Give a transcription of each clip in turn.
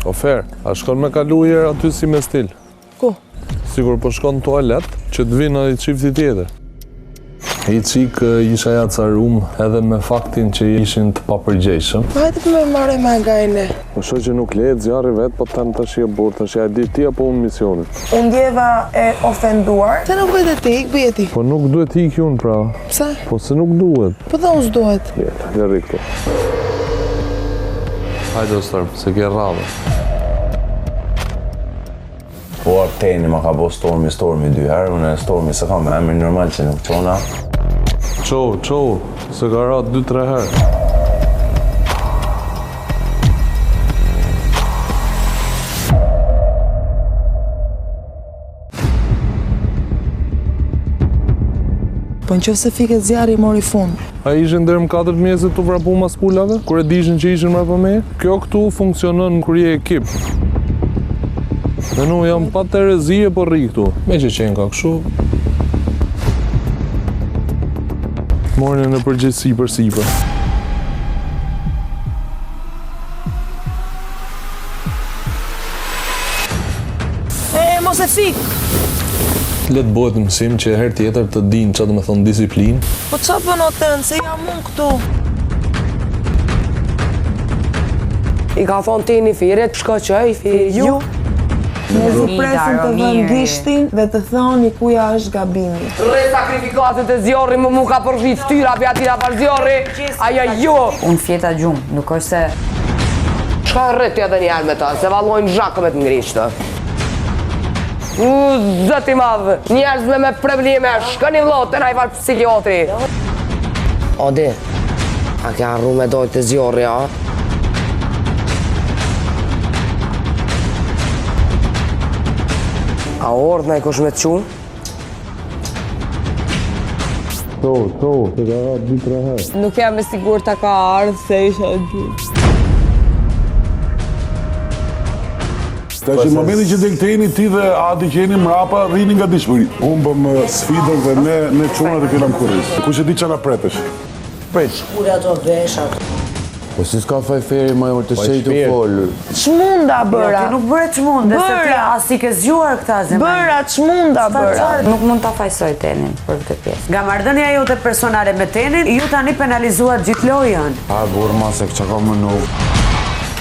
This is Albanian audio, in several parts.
Ofer, a shkon me kalu herë aty si me stil? Ku? Sigur po shkon në toalet, që të vinë ai çifti tjetër. I qik isha ja carum edhe me faktin që ishin të papërgjeshëm. Hajde të me marrë me gajne. Po shoh që nuk lehet zjarri vet, po tani tash e burr, tash e di ti apo unë misionin. Unë ndjeva e ofenduar. Se nuk bëhet ti, ik bëje ti. Po nuk duhet ik unë pra. Pse? Po se nuk duhet. Po dhe unë s'duhet. Ja rri këtu. Hajde o stërp, se ke rradhe. Po Arteni ma ka bo Stormi 2 herë, unë e Stormi se ka me emrin normal që nuk qona. Qo, se ka ratë 2-3 herë. Po në qëfë se fiket zjarri i mori fund. A ishin dërëm 4 mjese të vrapu mas pulave? Kur e dishin që ishin mrapa me? Kjo këtu funksionon kur je ekip. Dhe nu jam pa Terezie po rri këtu. Me që qenë ka këshu. Morën në përgjithësi për sipër. Mos e fik! Le të bëhet mësim që herë tjetër të dinë çfarë do të thonë disiplinë. Po qa bën o tënë, se jam unë këtu. I ka thonë ti një firet, shko që i firë ju. Ne presin të vënë gishtin dhe të thoni kuja është gabimi. Rre sakrifikatët e zjarri mu ka përfit ftyra për atina për zjarri, ajo ju. Unë fjeta gjumë, nuk është se... Shka rrit të edhe njerë me ta, se valojnë zhakë me të ngrishtë. Zëti madhë, njerëzme me probleme, shkëni vlote na i varë psikiatri. Odi, a ke arru me dojtë të zjarri, a? A ordë na i kush me të qunë? Se ka ratë 2-3 herë. Nuk jam e sigur të ka ardhë se isha gjumë. Tash në momentin që delteni ti dhe Adi që jeni mrapa, rrini nga dishmëri. Unë bëm sfidën dhe ne çunat e kena kurriz. Kush e di çana pretesh? Prit. Kur ato veshat. Po si s'ka fajferi ma jor të shej të folur. Çmunda bëra. Nuk bëre çmund, se ti as i ke zgjuar këta zemra. Bëra çmunda bëra. Nuk mund ta fajsoj Tenin për këtë pjesë. Nga marrëdhënia jote personale me Tenin, ju tani penalizuat gjithë lojën. A burma se çka ka më nuk.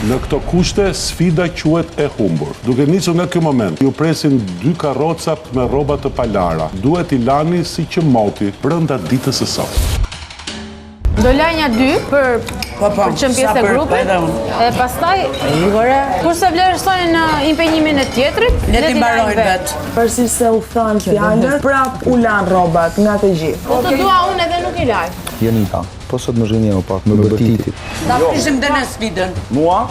Në këto kushte, sfida quhet e humbur. Duke nisur nga ky moment, ju presin 2 karroca me rroba të palara. Duhet i lani si që moti brenda ditës së sotme. Do lajnja 2 për qënë pjesë e grupit, e pastaj, kurse vlerësojnë impenjimin e tjetrit, le t'i mbarojnë vetë. Përsi se u thanë fjallët, prap u lanë robat nga të gjithë. Po të dua unë edhe nuk i laj. Janita, po sot më zhgënje o pak, më bërtitit. Ta prishim dhe në sfidën. Mua?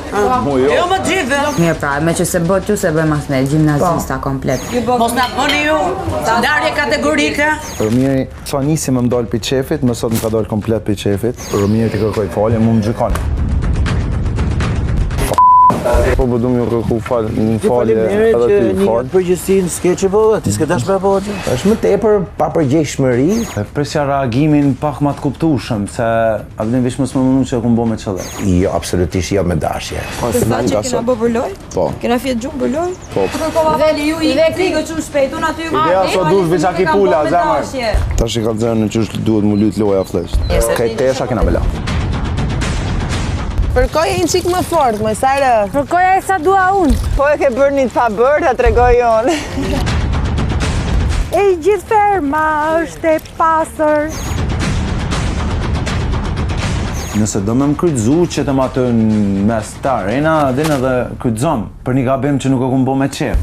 Mu jo. Jo më gjithë. Mirë pra, me që se bët ju se bëjmë as ne, gjimnazista komplet. Mos na bëni ju, ndarje kategorike. Romiri, sa nisi më mdojnë për qefit, më sot më ka dojnë komplet për qefit. Romiri t'i kërkoj falje, mu më gjykon. Po du më kërku falje edhe ty falje. Përgjësin s'ke që bëhet, ti s'ke dash me bëhet. Është më tepër pa përgjeshmëri. Presja reagimin pak ma të kuptushëm, se abdin vish mësë më mënu që e kumë bo me qëllet. Jo, absolutisht jo me dashje. Të sa që kena bë për loj? Po. Kena fjetë gjumë për loj? Veli ju i dhe krigë që u shpejt, unë aty... Ideja so dush veqa ki pula, zemër. Tash i ka zërë në qështë duhet më lyt loja flesht. Kaj tesha kena me la. Përkoj e një qikë më fort, më sajrë. Përkoja e sa dua unë. Po e ke bërë një të pa bërë, ta tregoj unë. E gjithë ferma është e pasër. Nëse do me më krytëzu që të më atë në mes të arena, dhe në dhe krytëzom për një gabim që nuk e kumë bo me qef.